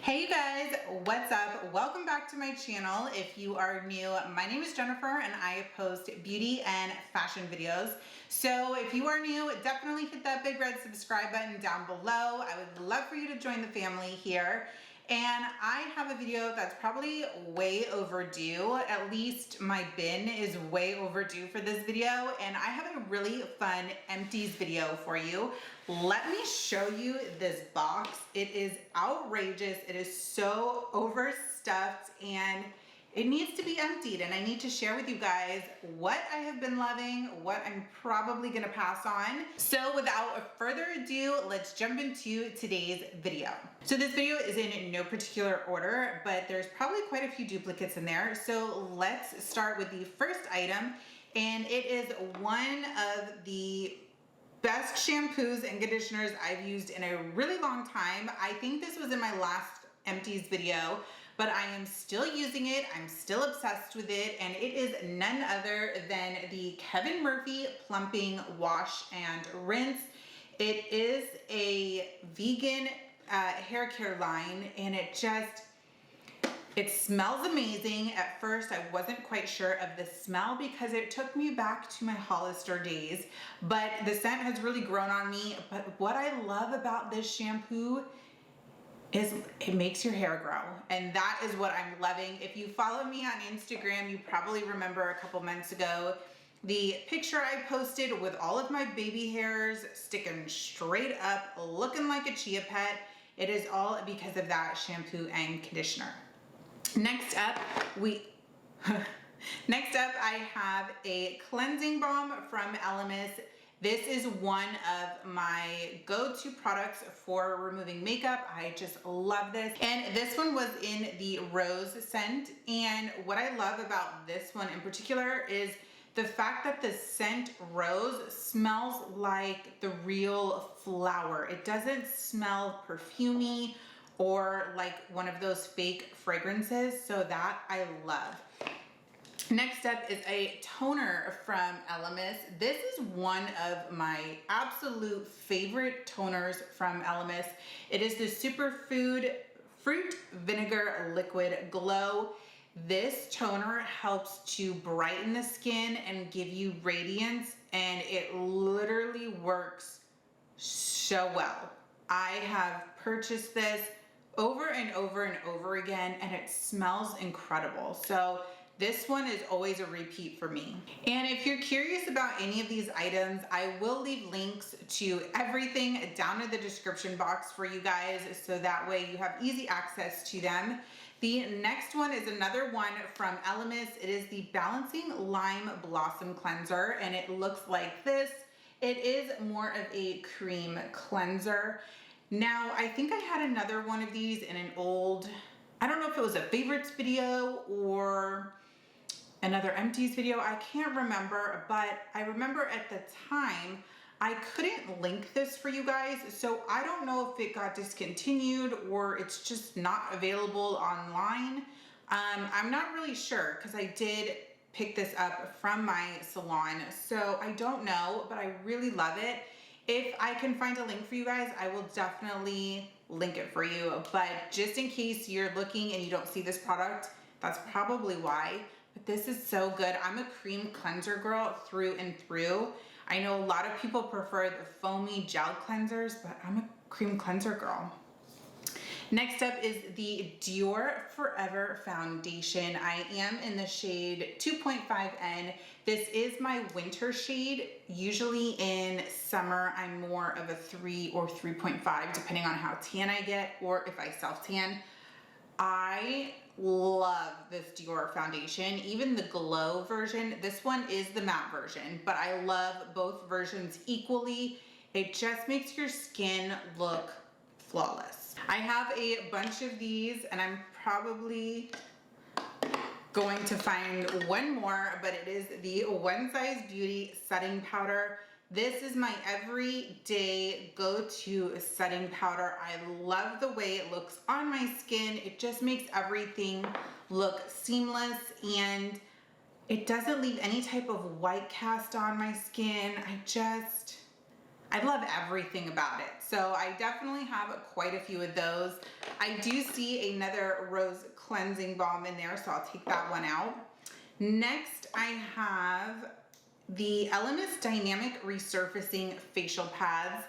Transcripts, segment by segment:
Hey you guys, what's up? Welcome back to my channel. If you are new, my name is Jenifer and I post beauty and fashion videos. So if you are new, definitely hit that big red subscribe button down below. I would love for you to join the family here. And I have a video that's probably way overdue. At least my bin is way overdue for this video. And I have a really fun empties video for you. Let me show you this box. It is outrageous. It is so overstuffed and it needs to be emptied, and I need to share with you guys what I have been loving, what I'm probably gonna pass on. So without further ado, let's jump into today's video. So this video is in no particular order, but there's probably quite a few duplicates in there. So let's start with the first item, and it is one of the best shampoos and conditioners I've used in a really long time. I think this was in my last empties video, but I am still using it. I'm still obsessed with it, and it is none other than the Kevin Murphy Plumping Wash and Rinse. It is a vegan hair care line, and it smells amazing. At first, I wasn't quite sure of the smell because it took me back to my Hollister days, but the scent has really grown on me. But what I love about this shampoo is it makes your hair grow, and that is what I'm loving. If you follow me on Instagram, you probably remember a couple months ago the picture I posted with all of my baby hairs sticking straight up, looking like a chia pet. It is all because of that shampoo and conditioner. Next up, I have a cleansing balm from Elemis. This is one of my go-to products for removing makeup. I just love this. And this one was in the rose scent. And what I love about this one in particular is the fact that the scent rose smells like the real flower. It doesn't smell perfumey or like one of those fake fragrances. So that I love. Next up is a toner from Elemis. This is one of my absolute favorite toners from Elemis. It is the Superfood Fruit Vinegar Liquid Glow. This toner helps to brighten the skin and give you radiance, and it literally works so well. I have purchased this over and over and over again, and it smells incredible. So this one is always a repeat for me. And if you're curious about any of these items, I will leave links to everything down in the description box for you guys, so that way you have easy access to them. The next one is another one from Elemis. It is the Balancing Lime Blossom Cleanser, and it looks like this. It is more of a cream cleanser. Now, I think I had another one of these in an old, I don't know if it was a favorites video or another empties video, I can't remember, but I remember at the time I couldn't link this for you guys, so I don't know if it got discontinued or it's just not available online. I'm not really sure because I did pick this up from my salon, so I don't know, but I really love it. If I can find a link for you guys, I will definitely link it for you, but just in case you're looking and you don't see this product, that's probably why. But this is so good. I'm a cream cleanser girl through and through. I know a lot of people prefer the foamy gel cleansers, but I'm a cream cleanser girl. Next up is the Dior Forever Foundation. I am in the shade 2.5N. This is my winter shade. Usually in summer, I'm more of a 3 or 3.5, depending on how tan I get or if I self-tan. I love this Dior foundation, even the glow version. This one is the matte version, but I love both versions equally. It just makes your skin look flawless. I have a bunch of these, and I'm probably going to find one more, but it is the One Size Beauty setting powder. This is my everyday go-to setting powder. I love the way it looks on my skin. It just makes everything look seamless, and it doesn't leave any type of white cast on my skin. I love everything about it. So I definitely have quite a few of those. I do see another rose cleansing balm in there, so I'll take that one out. Next, I have the Elemis Dynamic Resurfacing Facial Pads.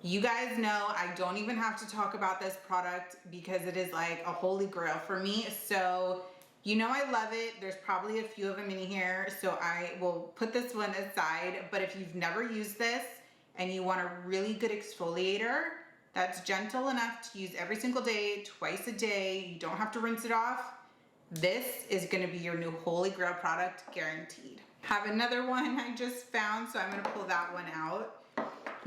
You guys know I don't even have to talk about this product because it is like a holy grail for me. So you know I love it. There's probably a few of them in here, so I will put this one aside. But if you've never used this and you want a really good exfoliator that's gentle enough to use every single day, twice a day, you don't have to rinse it off, this is gonna be your new holy grail product, guaranteed. Have another one I just found, so I'm gonna pull that one out.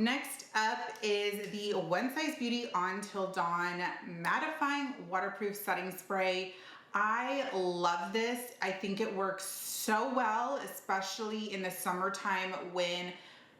Next up is the One Size Beauty Until Dawn Mattifying Waterproof Setting Spray. I love this. I think it works so well, especially in the summertime when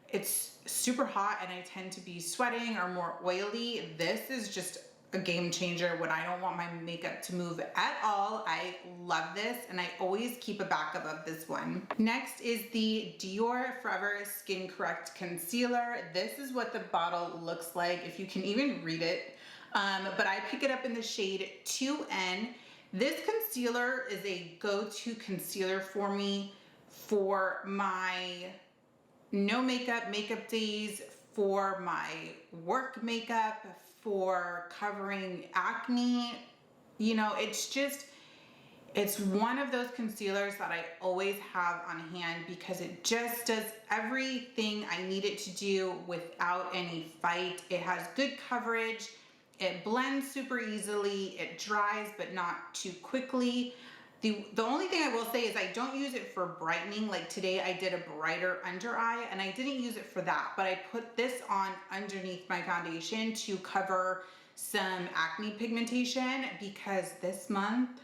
it's super hot and I tend to be sweating or more oily. This is just a game changer when I don't want my makeup to move at all. I love this, and I always keep a backup of this one. Next is the Dior Forever Skin Correct Concealer. This is what the bottle looks like, if you can even read it. But I pick it up in the shade 2N. This concealer is a go-to concealer for me for my no makeup days, for my work makeup, for covering acne. You know, it's one of those concealers that I always have on hand because it just does everything I need it to do without any fight. It has good coverage. It blends super easily. It dries, but not too quickly. The only thing I will say is I don't use it for brightening. Like today I did a brighter under eye and I didn't use it for that, but I put this on underneath my foundation to cover some acne pigmentation because this month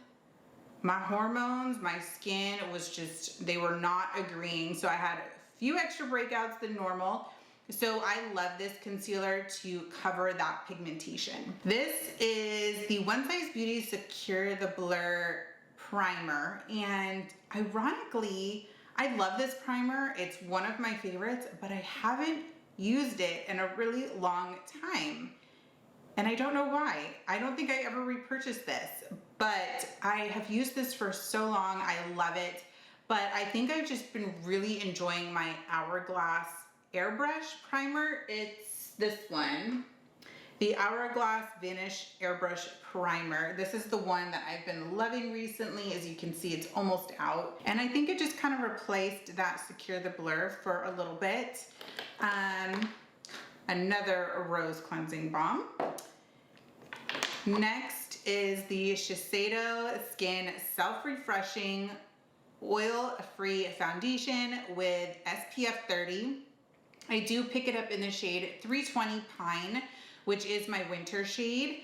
my hormones, my skin was just, they were not agreeing. So I had a few extra breakouts than normal. So I love this concealer to cover that pigmentation. This is the One Size Beauty Secure the Blur Primer, and ironically, I love this primer. It's one of my favorites, but I haven't used it in a really long time. And I don't know why. I don't think I ever repurchased this, but I have used this for so long. I love it. But I think I've just been really enjoying my Hourglass Airbrush primer. It's this one. The Hourglass Vanish Airbrush Primer. This is the one that I've been loving recently. As you can see, it's almost out. And I think it just kind of replaced that Secure the Blur for a little bit. Another rose cleansing balm. Next is the Shiseido Skin Self-Refreshing Oil-Free Foundation with SPF 30. I do pick it up in the shade 320 Pine, which is my winter shade.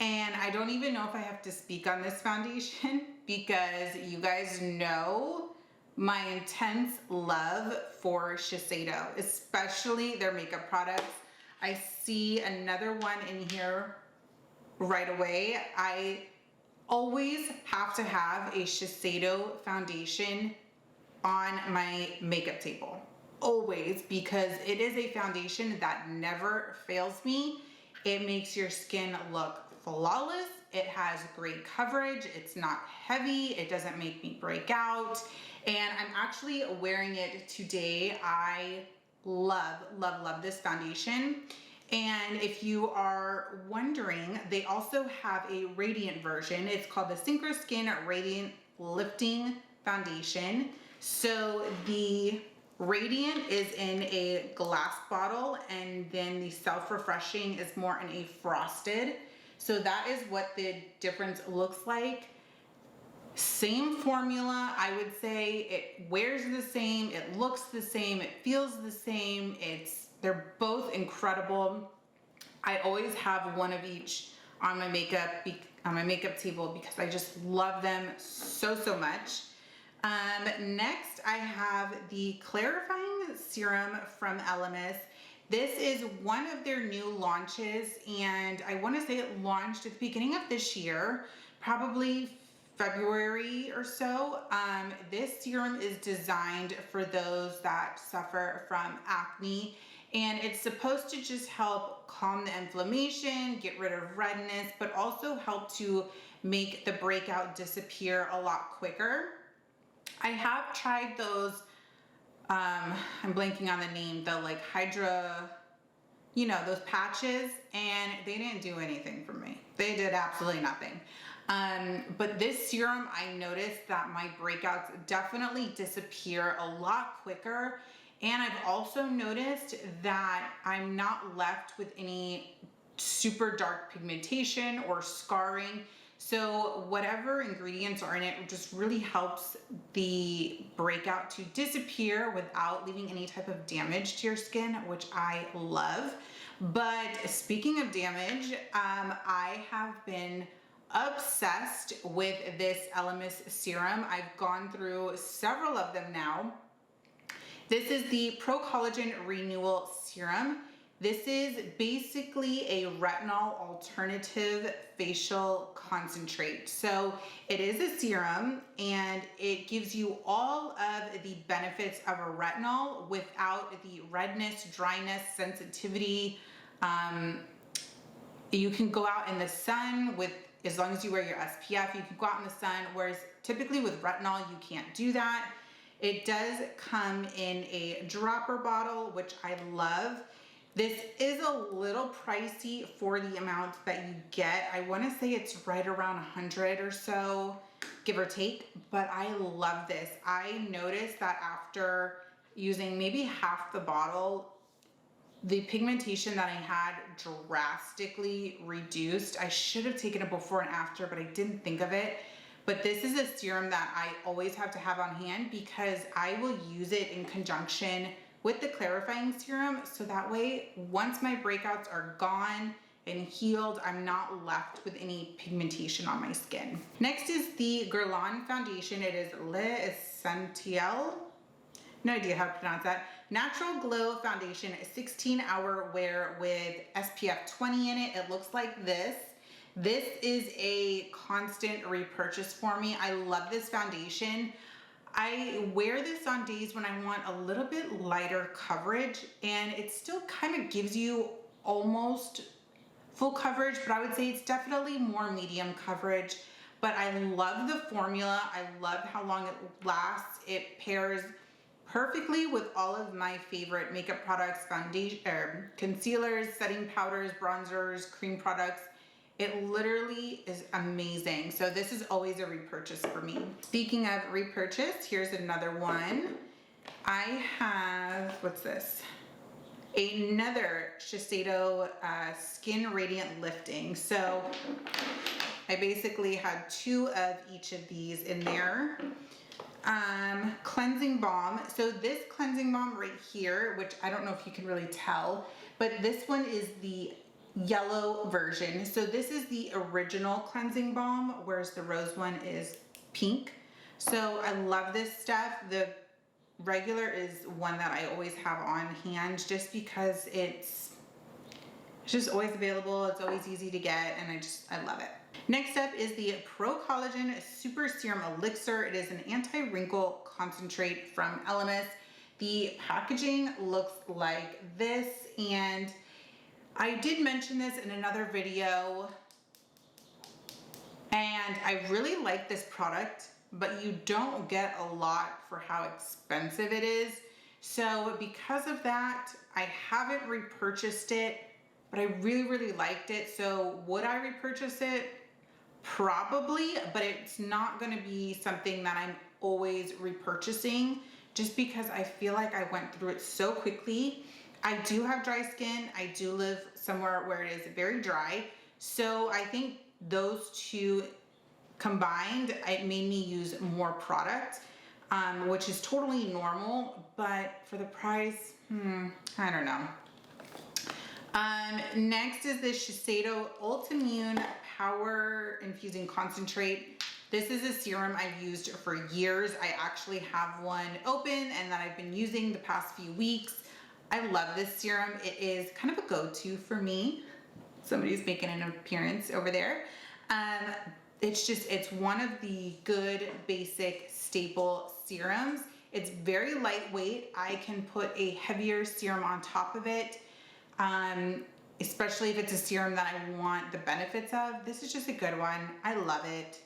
And I don't even know if I have to speak on this foundation because you guys know my intense love for Shiseido, especially their makeup products. I see another one in here right away. I always have to have a Shiseido foundation on my makeup table. Always, because it is a foundation that never fails me. It makes your skin look flawless. It has great coverage. It's not heavy. It doesn't make me break out. And I'm actually wearing it today. I love, love, love this foundation. And if you are wondering, they also have a radiant version. It's called the Synchro Skin Radiant Lifting Foundation. So the Radiant is in a glass bottle, and then the Self-Refreshing is more in a frosted. So that is what the difference looks like. Same formula, I would say. It wears the same, it looks the same, it feels the same. They're both incredible. I always have one of each on my makeup table because I just love them so, so much. Next, I have the Clarifying Serum from Elemis. This is one of their new launches, and I want to say it launched at the beginning of this year, probably February or so. This serum is designed for those that suffer from acne and it's supposed to just help calm the inflammation, get rid of redness, but also help to make the breakout disappear a lot quicker. I have tried those, I'm blanking on the name, the like Hydra, you know, those patches, and they didn't do anything for me. They did absolutely nothing. But this serum, I noticed that my breakouts definitely disappear a lot quicker. And I've also noticed that I'm not left with any super dark pigmentation or scarring. So whatever ingredients are in it just really helps the breakout to disappear without leaving any type of damage to your skin, which I love. But speaking of damage, I have been obsessed with this Elemis serum. I've gone through several of them now. This is the Pro Collagen Renewal Serum. This is basically a retinol alternative facial concentrate. So it is a serum and it gives you all of the benefits of a retinol without the redness, dryness, sensitivity. You can go out in the sun with, as long as you wear your SPF, you can go out in the sun, whereas typically with retinol, you can't do that. It does come in a dropper bottle, which I love. This is a little pricey for the amount that you get. I want to say it's right around 100 or so, give or take, but I love this. I noticed that after using maybe half the bottle, the pigmentation that I had drastically reduced. I should have taken it before and after, but I didn't think of it. But this is a serum that I always have to have on hand because I will use it in conjunction with the clarifying serum. So that way, once my breakouts are gone and healed, I'm not left with any pigmentation on my skin. Next is the Guerlain foundation. It is L'Essentiel. No idea how to pronounce that. Natural Glow Foundation, 16-hour wear with SPF 20 in it. It looks like this. This is a constant repurchase for me. I love this foundation. I wear this on days when I want a little bit lighter coverage, and it still kind of gives you almost full coverage, but I would say it's definitely more medium coverage. But I love the formula. I love how long it lasts. It pairs perfectly with all of my favorite makeup products, foundation, concealers, setting powders, bronzers, cream products. It literally is amazing. So this is always a repurchase for me. Speaking of repurchase, here's another one. I have, what's this? Another Shiseido Skin Radiant Lifting. So I basically had 2 of each of these in there. Cleansing balm. So this cleansing balm right here, which I don't know if you can really tell, but this one is the yellow version. So this is the original cleansing balm, whereas the rose one is pink. So I love this stuff. The regular is one that I always have on hand just because it's just always available. It's always easy to get, and I love it. Next up is the Pro Collagen Super Serum Elixir. It is an anti-wrinkle concentrate from Elemis. The packaging looks like this, and I did mention this in another video, and I really like this product, but you don't get a lot for how expensive it is. So because of that, I haven't repurchased it, but I really, really liked it. So would I repurchase it? Probably, but it's not going to be something that I'm always repurchasing just because I feel like I went through it so quickly. I do have dry skin. I do live somewhere where it is very dry. So I think those two combined, it made me use more product, which is totally normal, but for the price, I don't know. Next is the Shiseido Ultimune Power Infusing Concentrate. This is a serum I've used for years. I actually have one open and that I've been using the past few weeks. I love this serum. It is kind of a go-to for me. Somebody's making an appearance over there. It's one of the good basic staple serums. It's very lightweight. I can put a heavier serum on top of it, especially if it's a serum that I want the benefits of. This is just a good one. I love it.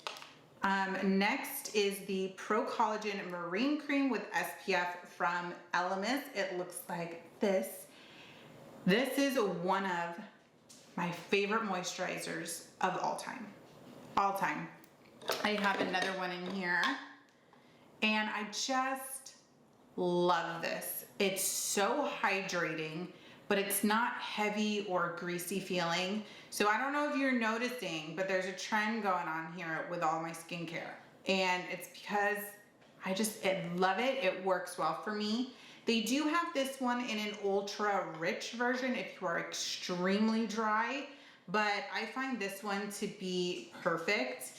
Next is the Pro Collagen Marine Cream with SPF from Elemis. It looks like this. This is one of my favorite moisturizers of all time. All time. I have another one in here, and I just love this. It's so hydrating, but it's not heavy or greasy feeling. So I don't know if you're noticing, but there's a trend going on here with all my skincare. And it's because I love it. It works well for me. They do have this one in an ultra rich version if you are extremely dry, but I find this one to be perfect.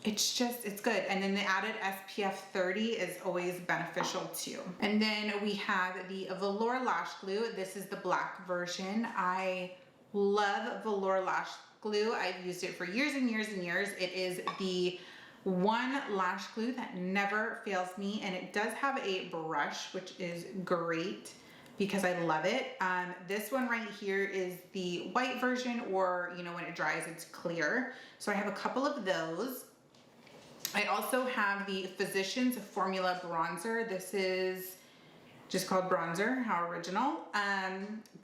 It's good. And then the added SPF 30 is always beneficial too. And then we have the Velour Lash Glue. This is the black version. I love Velour Lash Glue. I've used it for years and years and years. It is the one lash glue that never fails me, and it does have a brush, which is great because I love it. This one right here is the white version, or when it dries, it's clear. So I have a couple of those. I also have the Physicians Formula Bronzer. This is just called bronzer, how original.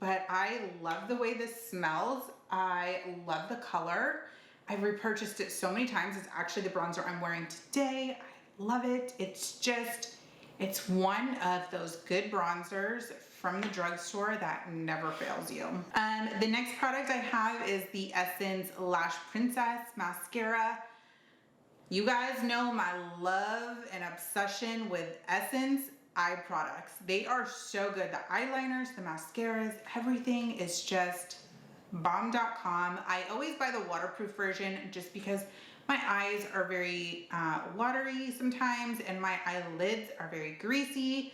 But I love the way this smells. I love the color. I've repurchased it so many times. It's actually the bronzer I'm wearing today. I love it. It's one of those good bronzers from the drugstore that never fails you. The next product I have is the Essence Lash Princess Mascara. You guys know my love and obsession with Essence eye products. They are so good. The eyeliners, the mascaras, everything is just bomb.com. I always buy the waterproof version just because my eyes are very watery sometimes, and my eyelids are very greasy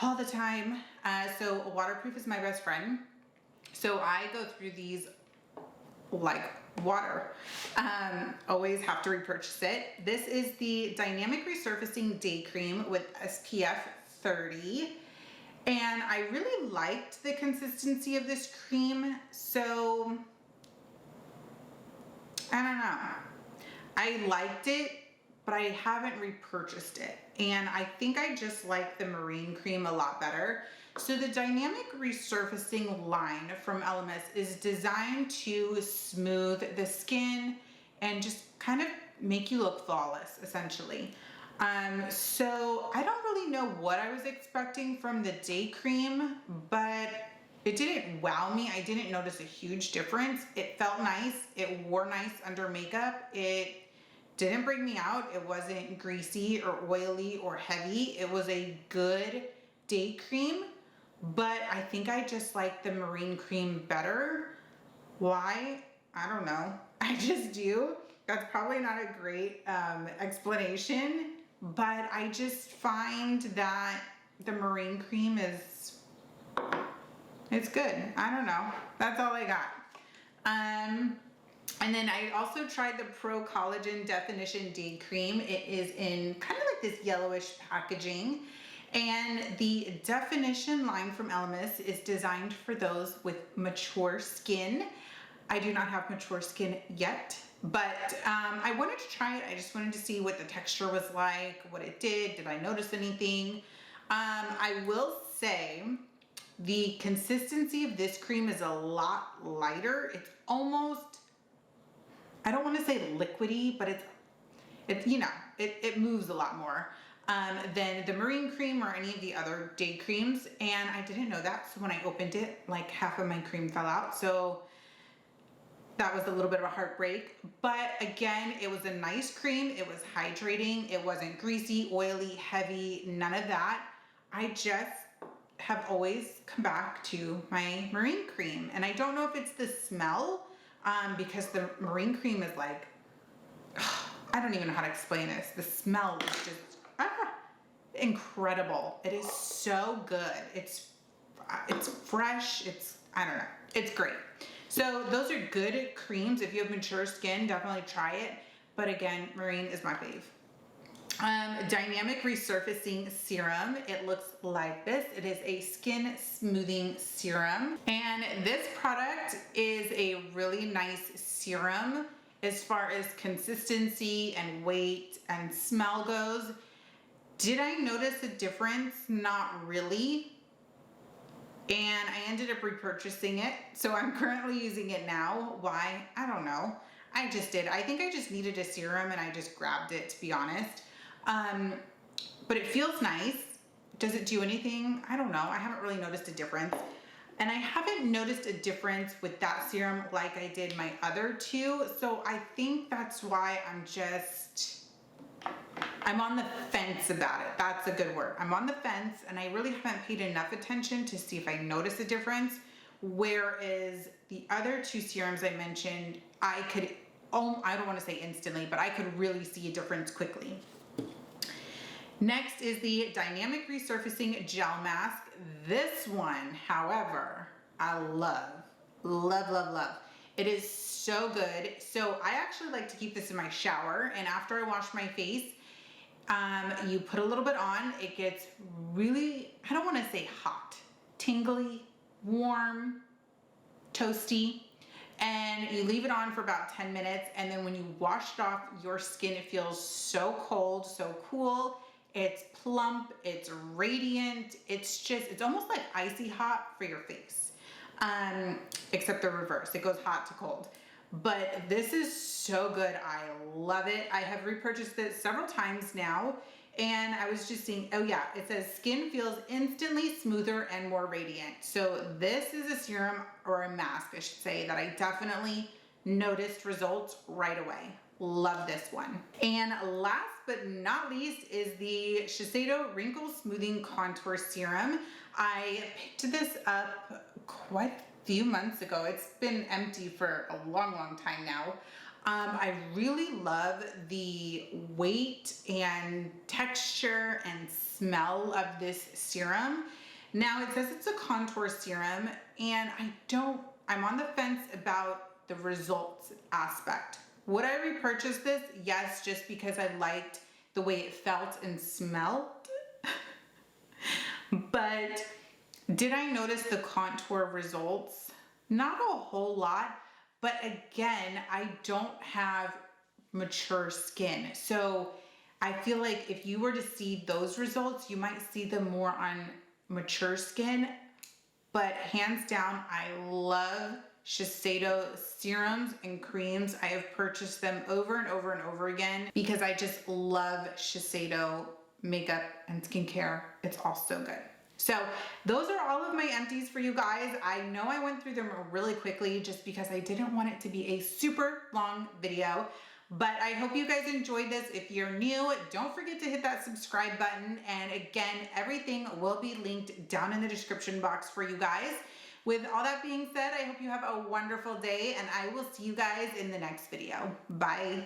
all the time. So waterproof is my best friend. So I go through these like water. Always have to repurchase it. This is the Dynamic Resurfacing Day Cream with SPF 30. And I really liked the consistency of this cream. So, I don't know. I liked it, but I haven't repurchased it. And I think I just like the marine cream a lot better. So the Dynamic Resurfacing line from Elemis is designed to smooth the skin and just kind of make you look flawless, essentially. So I don't really know what I was expecting from the day cream, but it didn't wow me. I didn't notice a huge difference. It felt nice. It wore nice under makeup. It didn't bring me out. It wasn't greasy or oily or heavy. It was a good day cream, but I think I just like the marine cream better. Why? I don't know. I just do. That's probably not a great explanation, but I just find that the marine cream it's good. I don't know. That's all I got. And then I also tried the Pro Collagen Definition Day Cream. It is in kind of like this yellowish packaging. And the Definition line from Elemis is designed for those with mature skin. I do not have mature skin yet, but I wanted to try it. I just wanted to see what the texture was like, what it did. Did I notice anything? I will say the consistency of this cream is a lot lighter. It's almost, I don't want to say liquidy, but it moves a lot more than the marine cream or any of the other day creams. And I didn't know that. So when I opened it, like half of my cream fell out. So that was a little bit of a heartbreak. But again, it was a nice cream. It was hydrating. It wasn't greasy, oily, heavy, none of that. I just have always come back to my marine cream. And I don't know if it's the smell, because the marine cream is like, I don't even know how to explain this. The smell is just incredible. It is so good. It's fresh. I don't know. It's great. So those are good creams. If you have mature skin, definitely try it. But again, marine is my fave. Dynamic Resurfacing Serum. It looks like this. It is a skin smoothing serum. And this product is a really nice serum as far as consistency and weight and smell goes. Did I notice a difference? Not really. And I ended up repurchasing it. So I'm currently using it now. Why? I don't know. I just did. I think I just needed a serum and I just grabbed it, to be honest. But it feels nice. Does it do anything? I don't know. I haven't really noticed a difference. And I haven't noticed a difference with that serum like I did my other two. So I think that's why I'm on the fence about it. That's a good word. I'm on the fence and I really haven't paid enough attention to see if I notice a difference. Whereas the other two serums I mentioned, I don't want to say instantly, but I could really see a difference quickly. Next is the Dynamic Resurfacing Gel Mask. This one, however, I love, love, love, love. It is so good. So I actually like to keep this in my shower, and after I wash my face, you put a little bit on. It gets really, I don't want to say hot, tingly, warm, toasty, and you leave it on for about 10 minutes. And then when you wash it off your skin, it feels so cold, so cool. It's plump, it's radiant. It's almost like icy hot for your face. Except the reverse, it goes hot to cold. But this is so good. I love it. I have repurchased it several times now. And I was just seeing, oh yeah, it says skin feels instantly smoother and more radiant. So this is a serum, or a mask, I should say, that I definitely noticed results right away. Love this one. And last but not least is the Shiseido Wrinkle Smoothing Contour Serum. I picked this up quite a few months ago. It's been empty for a long, long time now. I really love the weight and texture and smell of this serum. Now it says it's a contour serum, and I'm on the fence about the results aspect. Would I repurchase this? Yes, just because I liked the way it felt and smelled. But did I notice the contour results? Not a whole lot, but again, I don't have mature skin. So I feel like if you were to see those results, you might see them more on mature skin. But hands down, I love Shiseido serums and creams. I have purchased them over and over and over again because I just love Shiseido makeup and skincare. It's all so good. So those are all of my empties for you guys. I know I went through them really quickly just because I didn't want it to be a super long video, but I hope you guys enjoyed this. If you're new, don't forget to hit that subscribe button. And again, everything will be linked down in the description box for you guys. With all that being said, I hope you have a wonderful day, and I will see you guys in the next video. Bye.